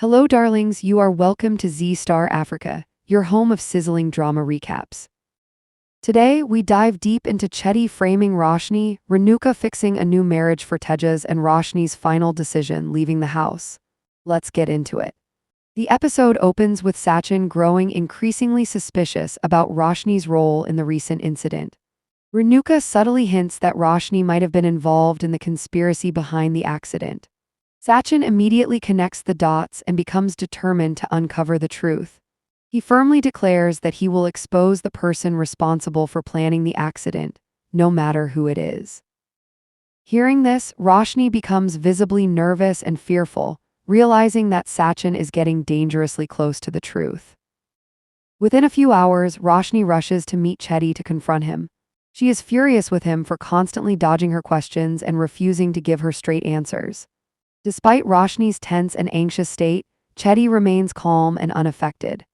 Hello, darlings. You are welcome to Z Star Africa, your home of sizzling drama recaps. Today, we dive deep into Chetty framing Roshni, Renuka fixing a new marriage for Tejas, and Roshni's final decision leaving the house. Let's get into it. The episode opens with Sachin growing increasingly suspicious about Roshni's role in the recent incident. Renuka subtly hints that Roshni might have been involved in the conspiracy behind the accident. Sachin immediately connects the dots and becomes determined to uncover the truth. He firmly declares that he will expose the person responsible for planning the accident, no matter who it is. Hearing this, Roshni becomes visibly nervous and fearful, realizing that Sachin is getting dangerously close to the truth. Within a few hours, Roshni rushes to meet Chetty to confront him. She is furious with him for constantly dodging her questions and refusing to give her straight answers. Despite Roshni's tense and anxious state, Chetty remains calm and unaffected.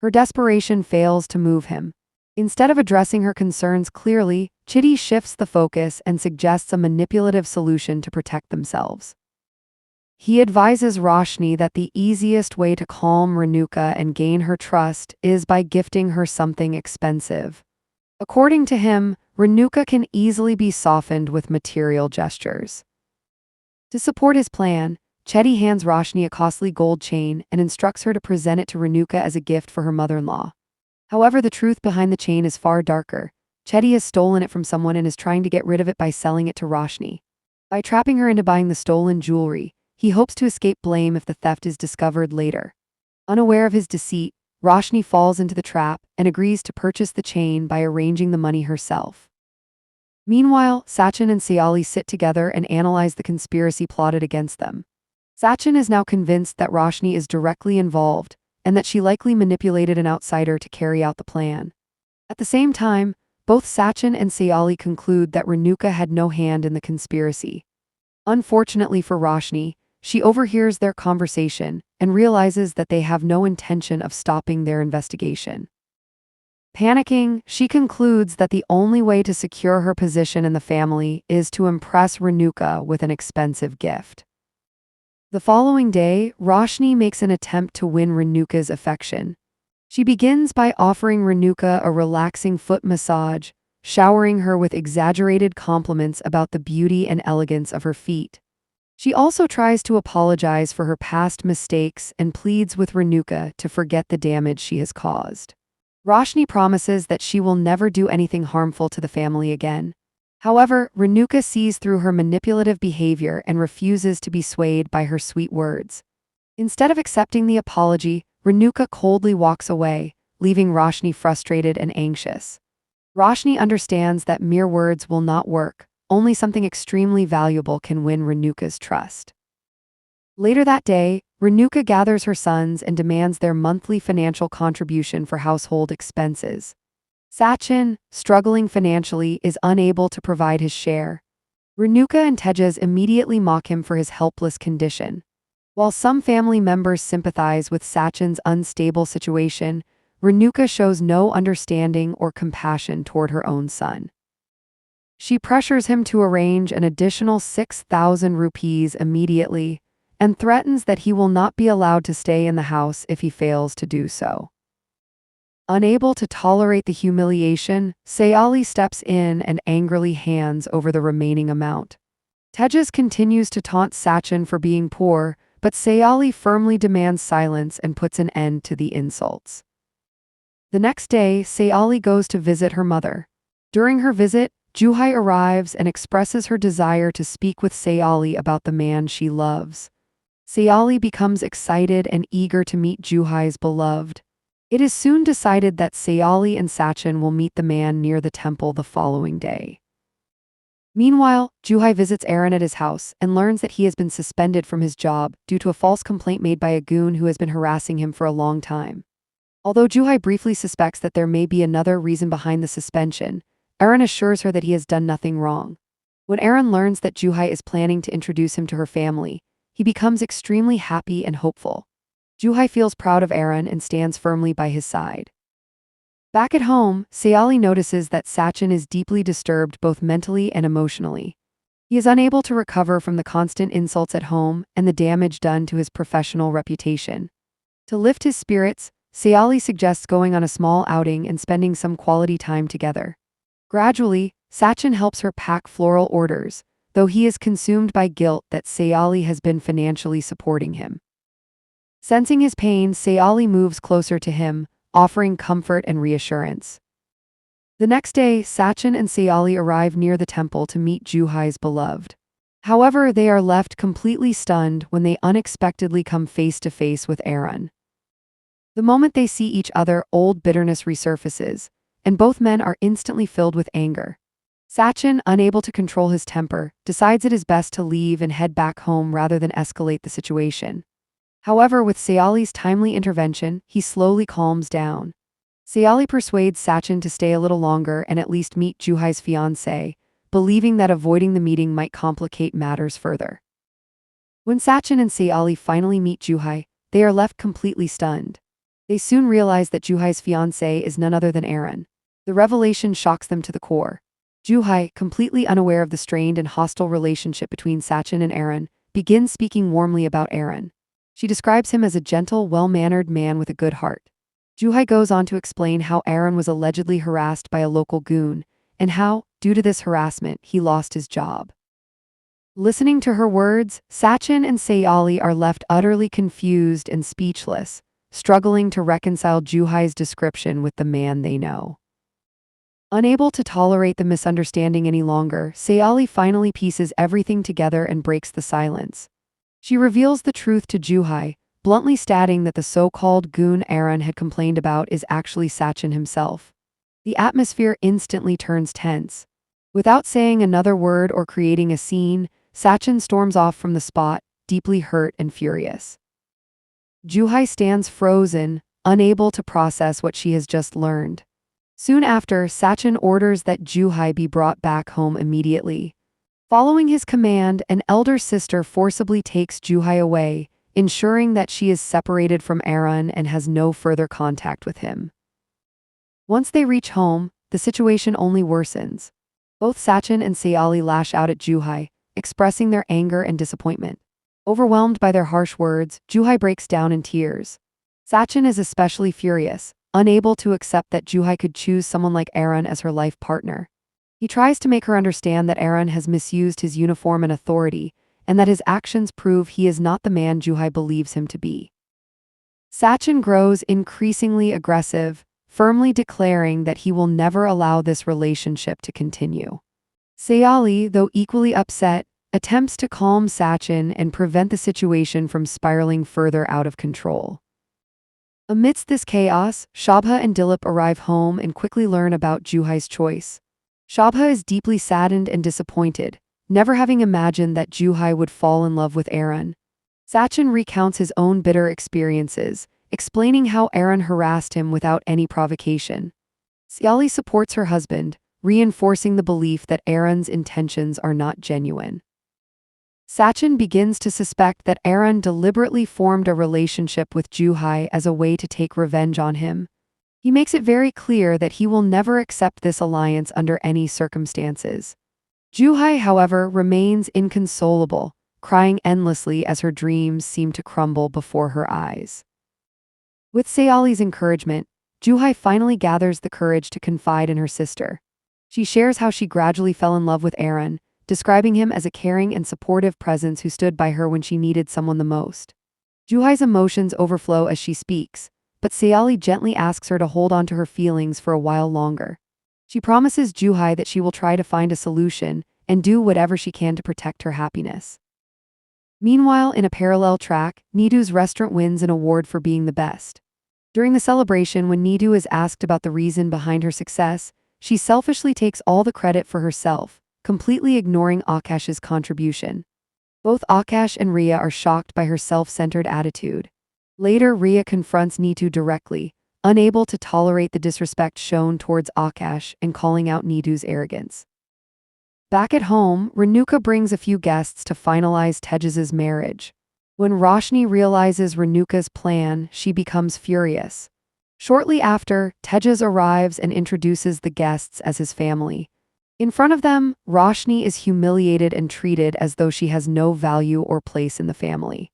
Her desperation fails to move him. Instead of addressing her concerns clearly, Chetty shifts the focus and suggests a manipulative solution to protect themselves. He advises Roshni that the easiest way to calm Renuka and gain her trust is by gifting her something expensive. According to him, Renuka can easily be softened with material gestures. To support his plan, Chetty hands Roshni a costly gold chain and instructs her to present it to Renuka as a gift for her mother-in-law. However, the truth behind the chain is far darker. Chetty has stolen it from someone and is trying to get rid of it by selling it to Roshni. By trapping her into buying the stolen jewelry, he hopes to escape blame if the theft is discovered later. Unaware of his deceit, Roshni falls into the trap and agrees to purchase the chain by arranging the money herself. Meanwhile, Sachin and Sayali sit together and analyze the conspiracy plotted against them. Sachin is now convinced that Roshni is directly involved and that she likely manipulated an outsider to carry out the plan. At the same time, both Sachin and Sayali conclude that Renuka had no hand in the conspiracy. Unfortunately for Roshni, she overhears their conversation and realizes that they have no intention of stopping their investigation. Panicking, she concludes that the only way to secure her position in the family is to impress Renuka with an expensive gift. The following day, Roshni makes an attempt to win Renuka's affection. She begins by offering Renuka a relaxing foot massage, showering her with exaggerated compliments about the beauty and elegance of her feet. She also tries to apologize for her past mistakes and pleads with Renuka to forget the damage she has caused. Roshni promises that she will never do anything harmful to the family again. However, Renuka sees through her manipulative behavior and refuses to be swayed by her sweet words. Instead of accepting the apology, Renuka coldly walks away, leaving Roshni frustrated and anxious. Roshni understands that mere words will not work. Only something extremely valuable can win Renuka's trust. Later that day, Renuka gathers her sons and demands their monthly financial contribution for household expenses. Sachin, struggling financially, is unable to provide his share. Renuka and Tejas immediately mock him for his helpless condition. While some family members sympathize with Sachin's unstable situation, Renuka shows no understanding or compassion toward her own son. She pressures him to arrange an additional 6,000 rupees immediately and threatens that he will not be allowed to stay in the house if he fails to do so. Unable to tolerate the humiliation, Sayali steps in and angrily hands over the remaining amount. Tejas continues to taunt Sachin for being poor, but Sayali firmly demands silence and puts an end to the insults. The next day, Sayali goes to visit her mother. During her visit, Juhai arrives and expresses her desire to speak with Sayali about the man she loves. Sayali becomes excited and eager to meet Juhai's beloved. It is soon decided that Sayali and Sachin will meet the man near the temple the following day. Meanwhile, Juhai visits Aaron at his house and learns that he has been suspended from his job due to a false complaint made by a goon who has been harassing him for a long time. Although Juhai briefly suspects that there may be another reason behind the suspension, Aaron assures her that he has done nothing wrong. When Aaron learns that Juhai is planning to introduce him to her family, he becomes extremely happy and hopeful. Juhai feels proud of Aaron and stands firmly by his side. Back at home, Sayali notices that Sachin is deeply disturbed both mentally and emotionally. He is unable to recover from the constant insults at home and the damage done to his professional reputation. To lift his spirits, Sayali suggests going on a small outing and spending some quality time together. Gradually, Sachin helps her pack floral orders, though he is consumed by guilt that Sayali has been financially supporting him. Sensing his pain, Sayali moves closer to him, offering comfort and reassurance. The next day, Sachin and Sayali arrive near the temple to meet Juhai's beloved. However, they are left completely stunned when they unexpectedly come face to face with Aaron. The moment they see each other, old bitterness resurfaces, and both men are instantly filled with anger. Sachin, unable to control his temper, decides it is best to leave and head back home rather than escalate the situation. However, with Sayali's timely intervention, he slowly calms down. Sayali persuades Sachin to stay a little longer and at least meet Juhai's fiancée, believing that avoiding the meeting might complicate matters further. When Sachin and Sayali finally meet Juhai, they are left completely stunned. They soon realize that Juhai's fiancé is none other than Aaron. The revelation shocks them to the core. Juhai, completely unaware of the strained and hostile relationship between Sachin and Aaron, begins speaking warmly about Aaron. She describes him as a gentle, well-mannered man with a good heart. Juhai goes on to explain how Aaron was allegedly harassed by a local goon, and how, due to this harassment, he lost his job. Listening to her words, Sachin and Sayali are left utterly confused and speechless, struggling to reconcile Juhai's description with the man they know. Unable to tolerate the misunderstanding any longer, Sayali finally pieces everything together and breaks the silence. She reveals the truth to Juhai, bluntly stating that the so-called goon Aaron had complained about is actually Sachin himself. The atmosphere instantly turns tense. Without saying another word or creating a scene, Sachin storms off from the spot, deeply hurt and furious. Juhai stands frozen, unable to process what she has just learned. Soon after, Sachin orders that Juhai be brought back home immediately. Following his command, an elder sister forcibly takes Juhai away, ensuring that she is separated from Aaron and has no further contact with him. Once they reach home, the situation only worsens. Both Sachin and Sayali lash out at Juhai, expressing their anger and disappointment. Overwhelmed by their harsh words, Juhai breaks down in tears. Sachin is especially furious, unable to accept that Juhai could choose someone like Aaron as her life partner. He tries to make her understand that Aaron has misused his uniform and authority, and that his actions prove he is not the man Juhai believes him to be. Sachin grows increasingly aggressive, firmly declaring that he will never allow this relationship to continue. Sayali, though equally upset, attempts to calm Sachin and prevent the situation from spiraling further out of control. Amidst this chaos, Shabha and Dilip arrive home and quickly learn about Juhai's choice. Shabha is deeply saddened and disappointed, never having imagined that Juhai would fall in love with Aaron. Sachin recounts his own bitter experiences, explaining how Aaron harassed him without any provocation. Sayali supports her husband, reinforcing the belief that Aaron's intentions are not genuine. Sachin begins to suspect that Aaron deliberately formed a relationship with Juhai as a way to take revenge on him. He makes it very clear that he will never accept this alliance under any circumstances. Juhai, however, remains inconsolable, crying endlessly as her dreams seem to crumble before her eyes. With Sayali's encouragement, Juhai finally gathers the courage to confide in her sister. She shares how she gradually fell in love with Aaron, describing him as a caring and supportive presence who stood by her when she needed someone the most. Juhai's emotions overflow as she speaks, but Sayali gently asks her to hold on to her feelings for a while longer. She promises Juhai that she will try to find a solution and do whatever she can to protect her happiness. Meanwhile, in a parallel track, Nidu's restaurant wins an award for being the best. During the celebration, when Nidu is asked about the reason behind her success, she selfishly takes all the credit for herself, completely ignoring Akash's contribution. Both Akash and Riya are shocked by her self-centered attitude. Later, Riya confronts Nidu directly, unable to tolerate the disrespect shown towards Akash and calling out Nidu's arrogance. Back at home, Renuka brings a few guests to finalize Tejas's marriage. When Roshni realizes Renuka's plan, she becomes furious. Shortly after, Tejas arrives and introduces the guests as his family. In front of them, Roshni is humiliated and treated as though she has no value or place in the family.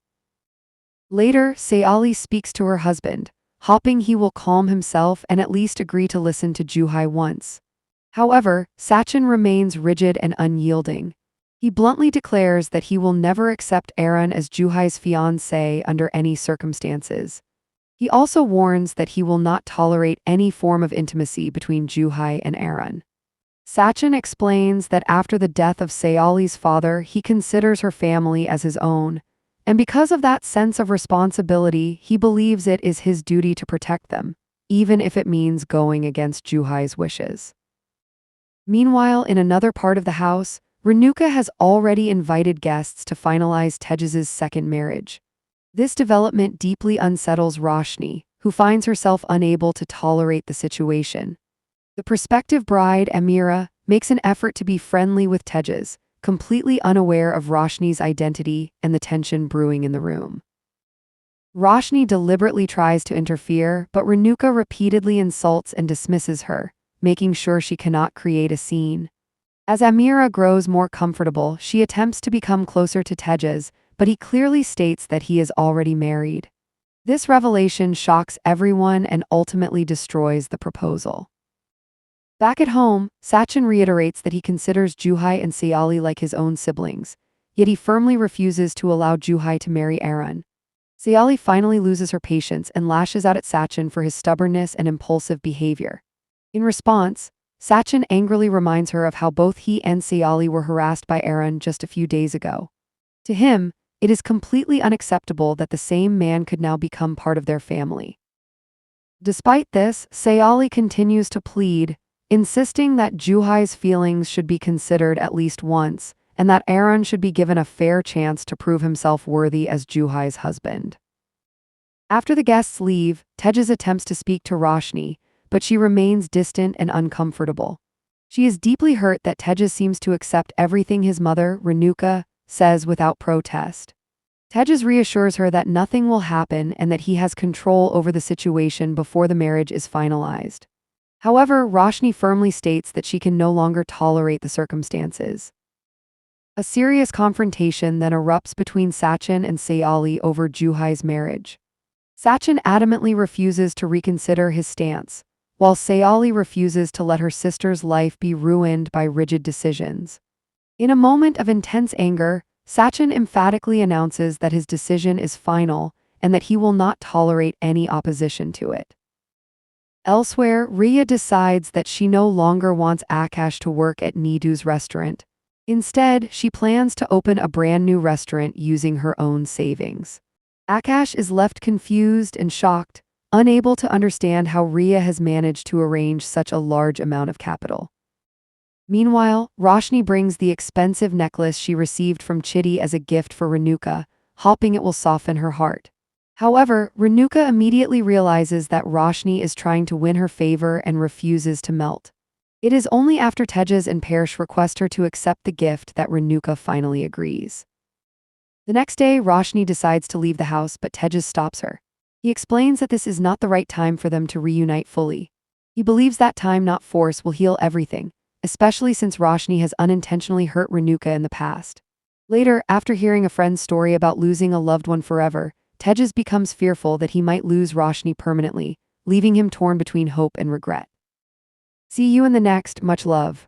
Later, Sayali speaks to her husband, hoping he will calm himself and at least agree to listen to Juhai once. However, Sachin remains rigid and unyielding. He bluntly declares that he will never accept Aaron as Juhai's fiancée under any circumstances. He also warns that he will not tolerate any form of intimacy between Juhai and Aaron. Sachin explains that after the death of Sayali's father, he considers her family as his own, and because of that sense of responsibility, he believes it is his duty to protect them, even if it means going against Juhai's wishes. Meanwhile, in another part of the house, Renuka has already invited guests to finalize Tejas's second marriage. This development deeply unsettles Roshni, who finds herself unable to tolerate the situation. The prospective bride, Amira, makes an effort to be friendly with Tejas, completely unaware of Roshni's identity and the tension brewing in the room. Roshni deliberately tries to interfere, but Renuka repeatedly insults and dismisses her, making sure she cannot create a scene. As Amira grows more comfortable, she attempts to become closer to Tejas, but he clearly states that he is already married. This revelation shocks everyone and ultimately destroys the proposal. Back at home, Sachin reiterates that he considers Juhai and Sayali like his own siblings, yet he firmly refuses to allow Juhai to marry Aaron. Sayali finally loses her patience and lashes out at Sachin for his stubbornness and impulsive behavior. In response, Sachin angrily reminds her of how both he and Sayali were harassed by Aaron just a few days ago. To him, it is completely unacceptable that the same man could now become part of their family. Despite this, Sayali continues to plead, insisting that Juhai's feelings should be considered at least once, and that Aaron should be given a fair chance to prove himself worthy as Juhai's husband. After the guests leave, Tejas attempts to speak to Roshni, but she remains distant and uncomfortable. She is deeply hurt that Tejas seems to accept everything his mother, Renuka, says without protest. Tejas reassures her that nothing will happen and that he has control over the situation before the marriage is finalized. However, Roshni firmly states that she can no longer tolerate the circumstances. A serious confrontation then erupts between Sachin and Sayali over Juhai's marriage. Sachin adamantly refuses to reconsider his stance, while Sayali refuses to let her sister's life be ruined by rigid decisions. In a moment of intense anger, Sachin emphatically announces that his decision is final and that he will not tolerate any opposition to it. Elsewhere, Riya decides that she no longer wants Akash to work at Nidu's restaurant. Instead, she plans to open a brand new restaurant using her own savings. Akash is left confused and shocked, unable to understand how Riya has managed to arrange such a large amount of capital. Meanwhile, Roshni brings the expensive necklace she received from Chitty as a gift for Renuka, hoping it will soften her heart. However, Renuka immediately realizes that Roshni is trying to win her favor and refuses to melt. It is only after Tejas and Parsh request her to accept the gift that Renuka finally agrees. The next day, Roshni decides to leave the house, but Tejas stops her. He explains that this is not the right time for them to reunite fully. He believes that time, not force, will heal everything, especially since Roshni has unintentionally hurt Renuka in the past. Later, after hearing a friend's story about losing a loved one forever, Tejas becomes fearful that he might lose Roshni permanently, leaving him torn between hope and regret. See you in the next. Much love.